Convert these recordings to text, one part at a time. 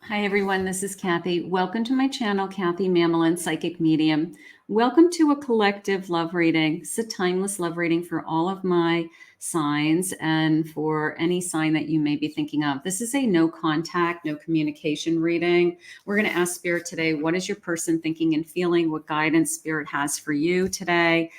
Hi everyone, this is Kathy. Welcome to my channel, Kathy Mamelin, Psychic Medium. Welcome to a collective love reading. It's a timeless love reading for all of my signs and for any sign that you may be thinking of. This is a no contact, no communication reading. We're going to ask Spirit today, what is your person thinking and feeling? What guidance Spirit has for you today?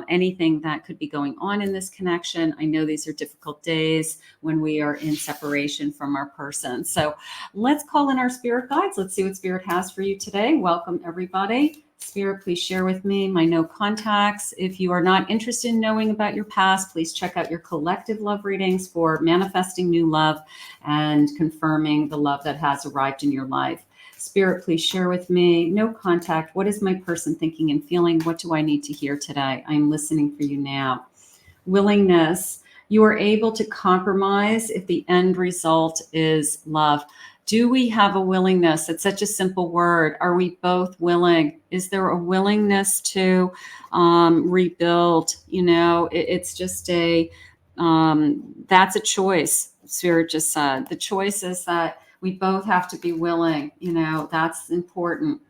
Anything that could be going on in this connection. I know these are difficult days when we are in separation from our person. So let's call in our spirit guides. Let's see what Spirit has for you today. Welcome, everybody. Spirit, please share with me my no contacts. If you are not interested in knowing about your past, please check out your collective love readings for manifesting new love and confirming the love that has arrived in your life. Spirit, please share with me no contact. What is my person thinking and feeling? What do I need to hear today? I'm listening for you now. Willingness. You are able to compromise if the end result is love. Do we have a willingness? It's such a simple word. Are we both willing? Is there a willingness to rebuild? You know, it's just that's a choice. Spirit just said the choice is that we both have to be willing. You know, that's important.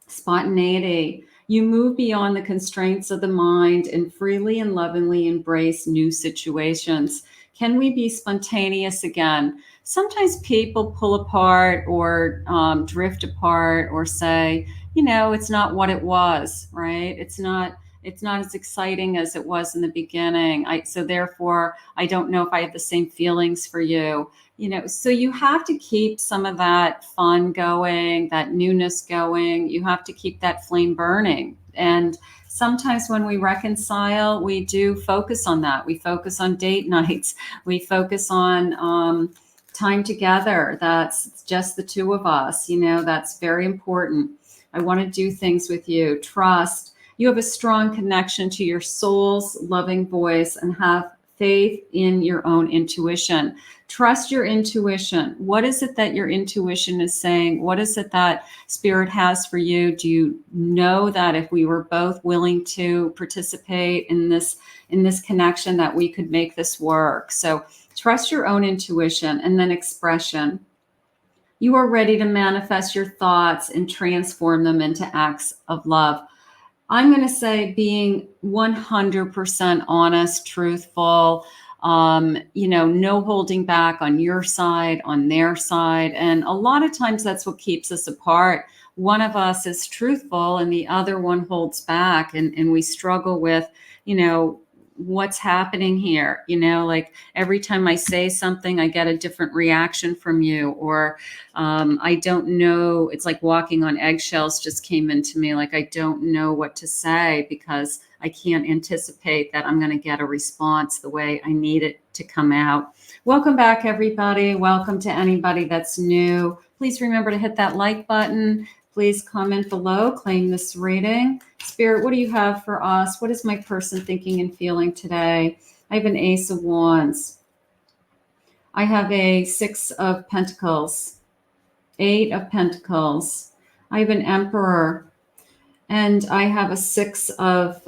Spontaneity. You move beyond the constraints of the mind and freely and lovingly embrace new situations. Can we be spontaneous again? Sometimes people pull apart or drift apart or say, you know, it's not what it was, right? It's not as exciting as it was in the beginning. So therefore, I don't know if I have the same feelings for you. You know, so you have to keep some of that fun going, that newness going. You have to keep that flame burning. And sometimes when we reconcile, we do focus on that. We focus on date nights. We focus on time together. That's just the two of us. You know, that's very important. I want to do things with you. Trust. You have a strong connection to your soul's loving voice and have faith in your own intuition. Trust your intuition. What is it that your intuition is saying? What is it that Spirit has for you? Do you know that if we were both willing to participate in this connection, that we could make this work? So trust your own intuition. And then expression. You are ready to manifest your thoughts and transform them into acts of love. I'm going to say being 100% honest, truthful, you know, no holding back on your side, on their side. And a lot of times that's what keeps us apart. One of us is truthful and the other one holds back, and we struggle with, you know, what's happening here. You know, like every time I say something, I get a different reaction from you, or I don't know. It's like walking on eggshells just came into me. Like, I don't know what to say because I can't anticipate that I'm going to get a response the way I need it to come out. Welcome back, everybody. Welcome to anybody that's new. Please remember to hit that like button. Please comment below, claim this reading. Spirit, what do you have for us? What is my person thinking and feeling today? I have an Ace of Wands. I have a Six of Pentacles, Eight of Pentacles. I have an Emperor, and I have a Six of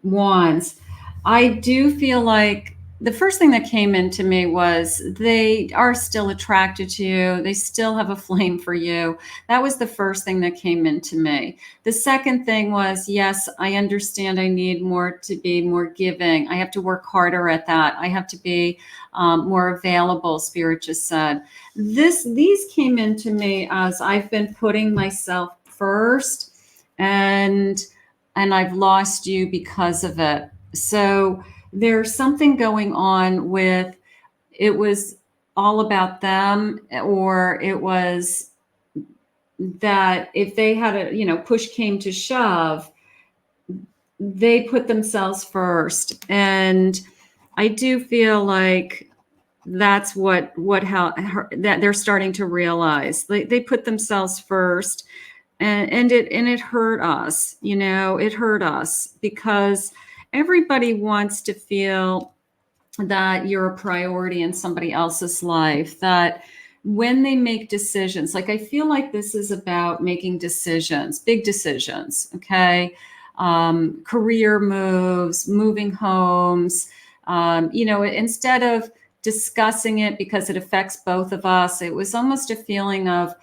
Wands. I do feel like the first thing that came into me was they are still attracted to you. They still have a flame for you. That was the first thing that came into me. The second thing was, yes, I understand I need more to be more giving. I have to work harder at that. I have to be more available, Spirit just said. These came into me as I've been putting myself first, and I've lost you because of it. So there's something going on with, it was all about them, or it was that if they had a, you know, push came to shove, they put themselves first. And I do feel like that's that they're starting to realize. They put themselves first, and it hurt us. You know, it hurt us because everybody wants to feel that you're a priority in somebody else's life, that when they make decisions, like I feel like this is about making decisions, big decisions, okay? Career moves, moving homes, you know, instead of discussing it because it affects both of us. It was almost a feeling of,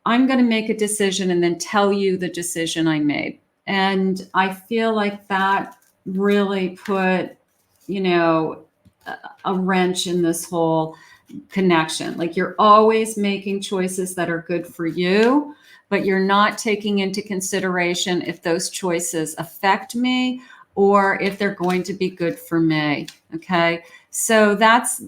I'm going to make a decision and then tell you the decision I made. And I feel like that really put, you know, a wrench in this whole connection. Like, you're always making choices that are good for you, but you're not taking into consideration if those choices affect me or if they're going to be good for me. Okay. So that's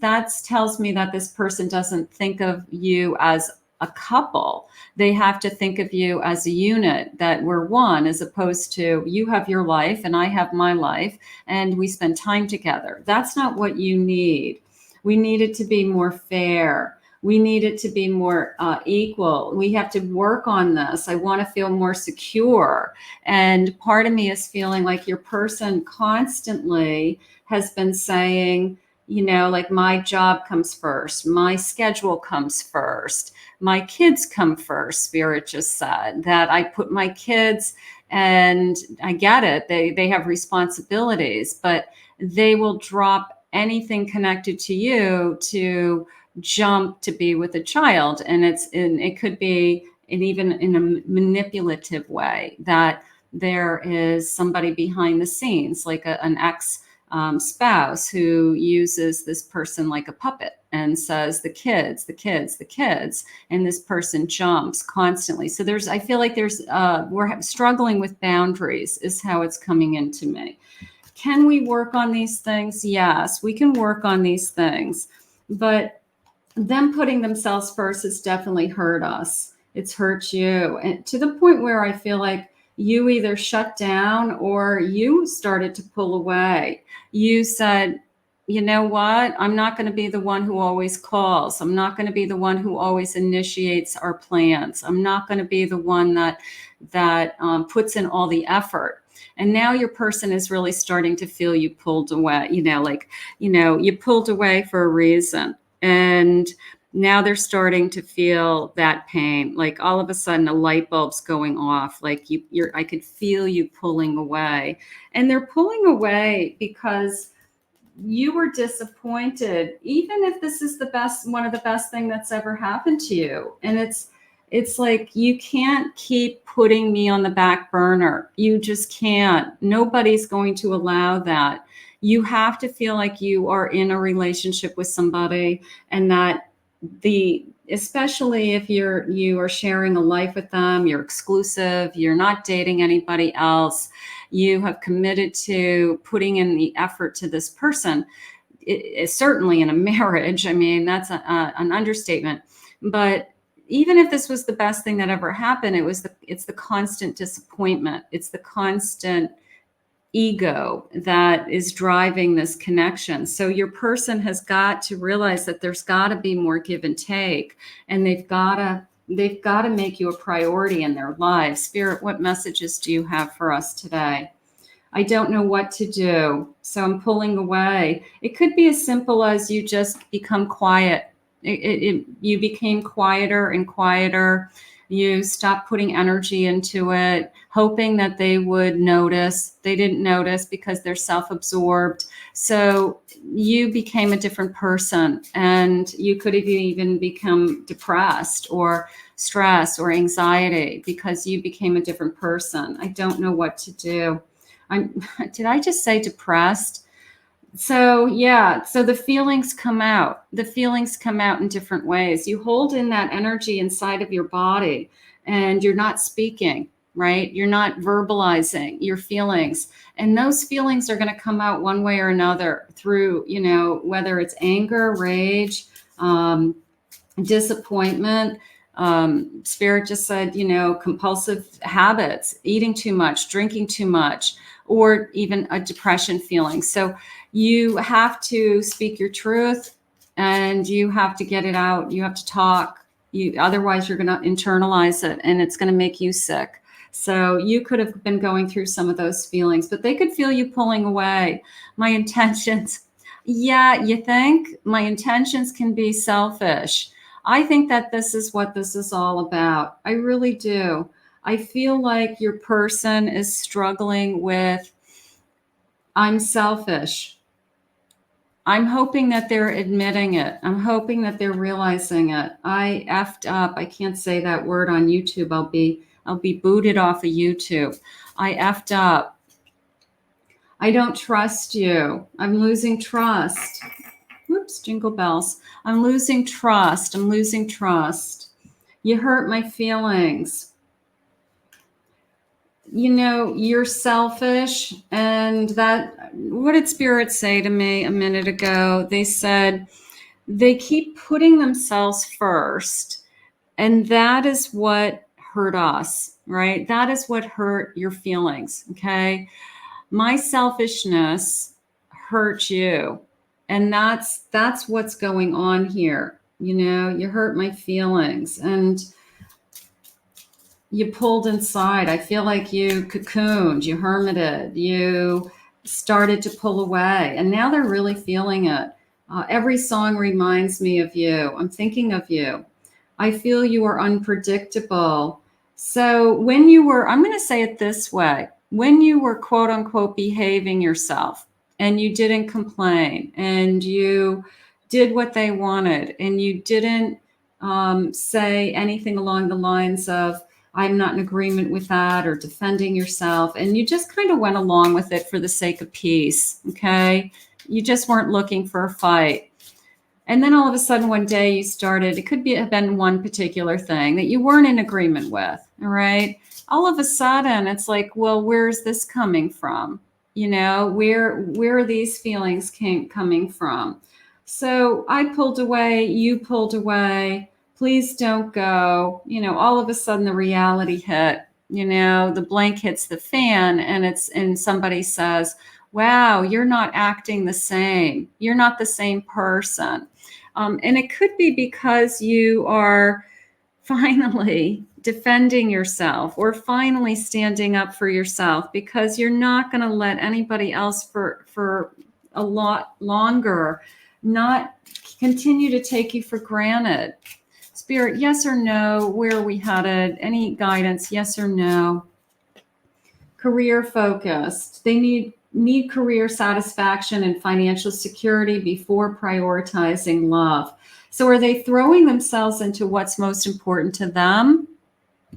tells me that this person doesn't think of you as a couple. They have to think of you as a unit, that we're one, as opposed to you have your life and I have my life and we spend time together. That's not what you need. We need it to be more fair. We need it to be more equal. We have to work on this. I want to feel more secure. And part of me is feeling like your person constantly has been saying, you know, like, my job comes first, my schedule comes first, my kids come first. Spirit just said that I put my kids, and I get it. They have responsibilities, but they will drop anything connected to you to jump to be with a child. And it could be even in a manipulative way, that there is somebody behind the scenes, like an ex spouse, who uses this person like a puppet and says, the kids, the kids, the kids, and this person jumps constantly. So I feel like we're struggling with boundaries is how it's coming into me. Can we work on these things? Yes, we can work on these things, but them putting themselves first has definitely hurt us. It's hurt you, and to the point where I feel like you either shut down or you started to pull away. You said, you know what? I'm not going to be the one who always calls. I'm not going to be the one who always initiates our plans. I'm not going to be the one that puts in all the effort. And now your person is really starting to feel you pulled away. You pulled away for a reason. And now they're starting to feel that pain. Like, all of a sudden a light bulb's going off. Like, I could feel you pulling away. And they're pulling away because you were disappointed, even if this is one of the best thing that's ever happened to you. And it's like, you can't keep putting me on the back burner. You just can't. Nobody's going to allow that. You have to feel like you are in a relationship with somebody, and that especially if you are sharing a life with them, you're exclusive, you're not dating anybody else, you have committed to putting in the effort to this person. It's certainly in a marriage. I mean, that's an understatement. But even if this was the best thing that ever happened, it's the constant disappointment. It's the constant ego that is driving this connection. So your person has got to realize that there's got to be more give and take, and they've got to make you a priority in their lives. Spirit, what messages do you have for us today? I don't know what to do, so I'm pulling away. It could be as simple as you just become quiet. You became quieter and quieter. You stopped putting energy into it, hoping that they would notice. They didn't notice because they're self-absorbed. So you became a different person, and you could have even become depressed or stressed or anxiety because you became a different person. I don't know what to do. Did I just say depressed? So yeah, so the feelings come out. The feelings come out in different ways. You hold in that energy inside of your body, and you're not speaking, right? You're not verbalizing your feelings. And those feelings are going to come out one way or another through, whether it's anger, rage, disappointment. Spirit just said, compulsive habits, eating too much, drinking too much, or even a depression feeling. So you have to speak your truth, and you have to get it out. You have to talk. Otherwise you're going to internalize it, and it's going to make you sick. So you could have been going through some of those feelings, but they could feel you pulling away. My intentions. Yeah, you think? My intentions can be selfish. I think that this is what this is all about. I really do. I feel like your person is struggling with, I'm selfish. I'm hoping that they're admitting it. I'm hoping that they're realizing it. I effed up. I can't say that word on YouTube. I'll be booted off of YouTube. I effed up. I don't trust you. I'm losing trust. Whoops, jingle bells. I'm losing trust. I'm losing trust. You hurt my feelings. You know, you're selfish. And that, what did Spirit say to me a minute ago? They said they keep putting themselves first. And that is what hurt us, right? That is what hurt your feelings. Okay. My selfishness hurt you. And that's what's going on here. You know, you hurt my feelings and you pulled inside. I feel like you cocooned, you hermited, you started to pull away. And now they're really feeling it. Every song reminds me of you. I'm thinking of you. I feel you are unpredictable. So when you were, I'm going to say it this way, when you were quote unquote behaving yourself and you didn't complain and you did what they wanted and you didn't say anything along the lines of, I'm not in agreement with that, or defending yourself. And you just kind of went along with it for the sake of peace. Okay. You just weren't looking for a fight. And then all of a sudden one day you started, it could have been one particular thing that you weren't in agreement with. All right. All of a sudden it's like, well, where's this coming from? You know, where are these feelings coming from? So I pulled away, you pulled away. Please don't go. You know, all of a sudden the reality hit, you know, the blank hits the fan and somebody says, wow, you're not acting the same. You're not the same person. And it could be because you are finally defending yourself or finally standing up for yourself, because you're not going to let anybody else for a lot longer not continue to take you for granted. Spirit, yes or no? Where are we headed? Any guidance? Yes or no? Career focused. They need career satisfaction and financial security before prioritizing love. So are they throwing themselves into what's most important to them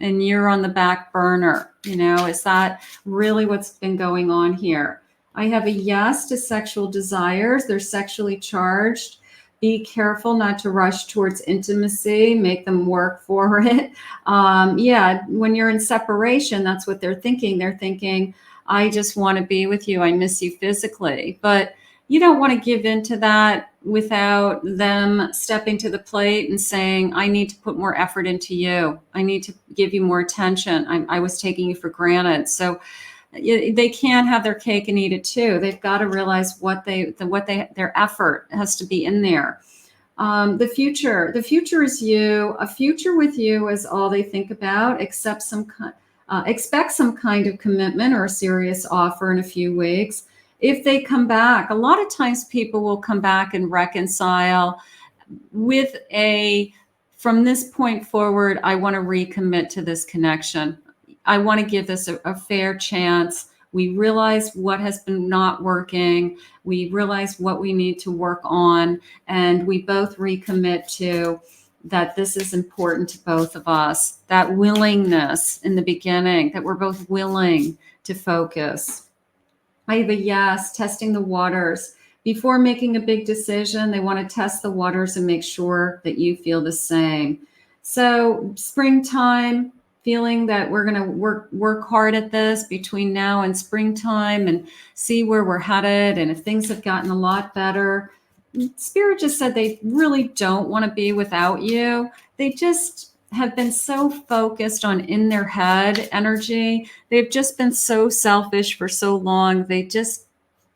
and you're on the back burner? You know, is that really what's been going on here? I have a yes to sexual desires. They're sexually charged. Be careful not to rush towards intimacy. Make them work for it. Yeah, when you're in separation, that's what they're thinking. They're thinking, I just want to be with you. I miss you physically. But you don't want to give into that without them stepping to the plate and saying, I need to put more effort into you. I need to give you more attention. I was taking you for granted. So they can't have their cake and eat it too. They've got to realize their effort has to be in there. The future is you. A future with you is all they think about. Expect some kind of commitment or a serious offer in a few weeks. If they come back, a lot of times people will come back and reconcile with from this point forward, I want to recommit to this connection. I want to give this a fair chance. We realize what has been not working. We realize what we need to work on. And we both recommit to that this is important to both of us. That willingness in the beginning, that we're both willing to focus. I have a yes, testing the waters. Before making a big decision, they want to test the waters and make sure that you feel the same. So springtime, feeling that we're going to work hard at this between now and springtime and see where we're headed. And if things have gotten a lot better, Spirit just said they really don't want to be without you. They just have been so focused on in their head energy. They've just been so selfish for so long. They just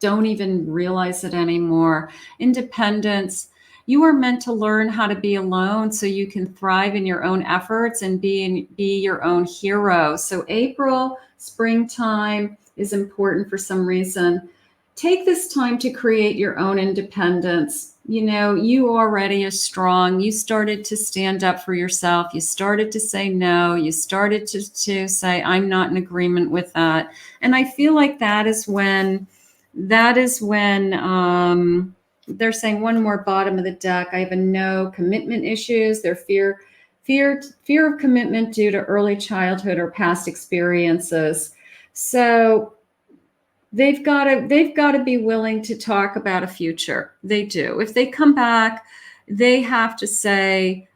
don't even realize it anymore. Independence. You are meant to learn how to be alone so you can thrive in your own efforts and be your own hero. So April, springtime is important for some reason. Take this time to create your own independence. You know, you already are strong. You started to stand up for yourself. You started to say no. You started to say, I'm not in agreement with that. And I feel like that is when they're saying one more bottom of the deck. I have a no commitment issues. Their fear of commitment due to early childhood or past experiences. So they've got to be willing to talk about a future. They do. If they come back, they have to say,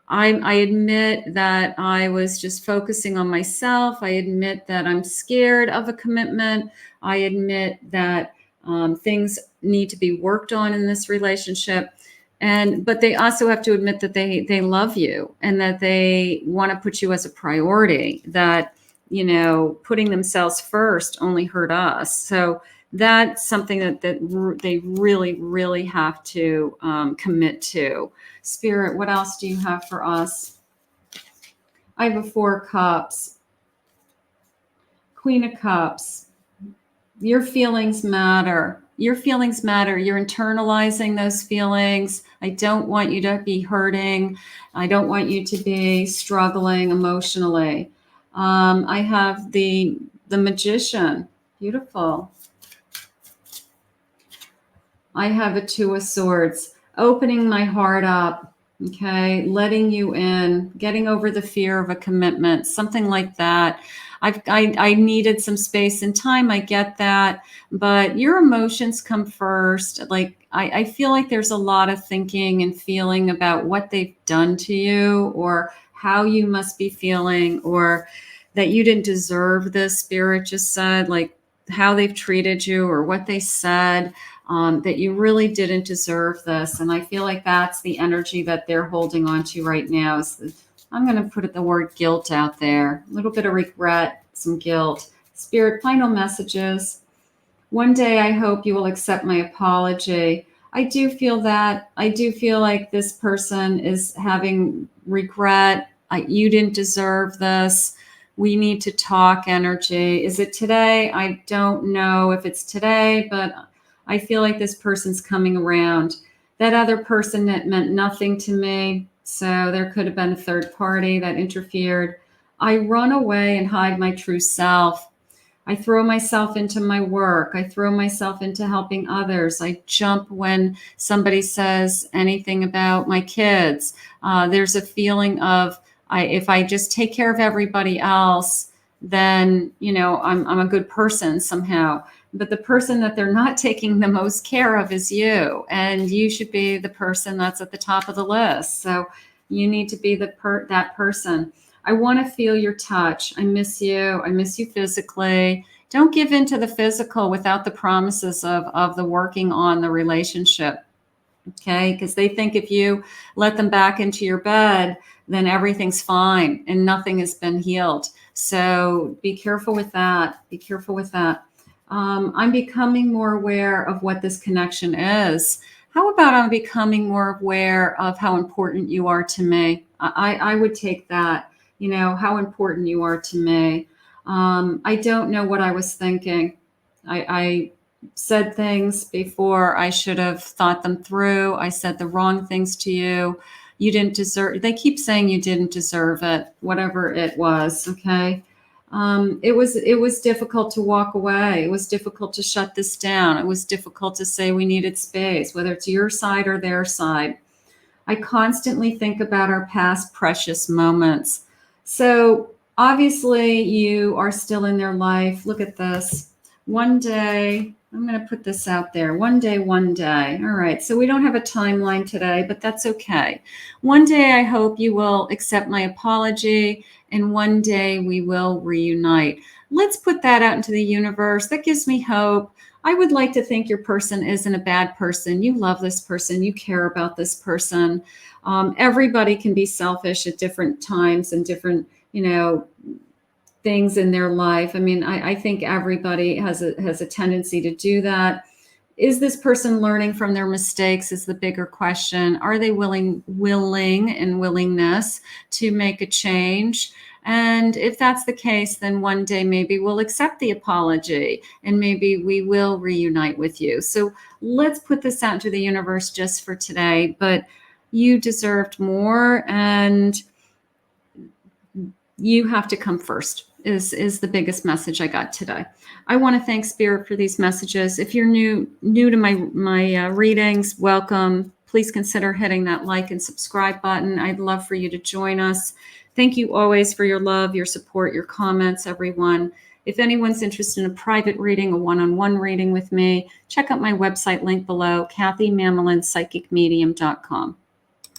I admit that I was just focusing on myself. I admit that I'm scared of a commitment. I admit that things need to be worked on in this relationship. But they also have to admit that they love you and that they want to put you as a priority, that, putting themselves first only hurt us. So that's something that they really, really have to commit to. Spirit, what else do you have for us? I have a 4 cups. Queen of Cups. Your feelings matter. Your feelings matter. You're internalizing those feelings. I don't want you to be hurting. I don't want you to be struggling emotionally. I have the Magician. Beautiful. I have a 2 of Swords. Opening my heart up, okay, letting you in, getting over the fear of a commitment, something like that. I needed some space and time. I get that, but your emotions come first. Like I feel like there's a lot of thinking and feeling about what they've done to you, or how you must be feeling, or that you didn't deserve this. Spirit just said, like, how they've treated you or what they said. That you really didn't deserve this. And I feel like that's the energy that they're holding on to right now. I'm going to put the word guilt out there. A little bit of regret, some guilt. Spirit, final messages. One day I hope you will accept my apology. I do feel that. I do feel like this person is having regret. You didn't deserve this. We need to talk energy. Is it today? I don't know if it's today, but I feel like this person's coming around. That other person that meant nothing to me. So there could have been a third party that interfered. I run away and hide my true self. I throw myself into my work. I throw myself into helping others. I jump when somebody says anything about my kids. There's a feeling of, if I just take care of everybody else, then, I'm a good person somehow. But the person that they're not taking the most care of is you. And you should be the person that's at the top of the list. So you need to be that person. I want to feel your touch. I miss you. I miss you physically. Don't give in to the physical without the promises of the working on the relationship. Okay? Because they think if you let them back into your bed, then everything's fine and nothing has been healed. So be careful with that. Be careful with that. I'm becoming more aware of what this connection is. How about I'm becoming more aware of how important you are to me? I would take that, how important you are to me. I don't know what I was thinking. I said things before I should have thought them through. I said the wrong things to you. You didn't deserve, they keep saying you didn't deserve it, whatever it was. Okay. It was difficult to walk away. It was difficult to shut this down. It was difficult to say we needed space, whether it's your side or their side. I constantly think about our past precious moments. So obviously you are still in their life. Look at this. One day, I'm going to put this out there. One day, one day. All right. So we don't have a timeline today, but that's okay. One day, I hope you will accept my apology, and one day we will reunite. Let's put that out into the universe. That gives me hope. I would like to think your person isn't a bad person. You love this person. You care about this person. Everybody can be selfish at different times and different, things in their life. I mean, I think everybody has a tendency to do that. Is this person learning from their mistakes is the bigger question. Are they willing and willingness to make a change? And if that's the case, then one day maybe we'll accept the apology and maybe we will reunite with you. So let's put this out to the universe just for today. But you deserved more, and you have to come first. is the biggest message I got today. I want to thank Spirit for these messages. If you're new to my readings, welcome. Please consider hitting that like and subscribe button. I'd love for you to join us. Thank you always for your love, your support, your comments, everyone. If anyone's interested in a private reading, a one-on-one reading with me, check out my website link below, KathyMamolinsPsychicMedium.com.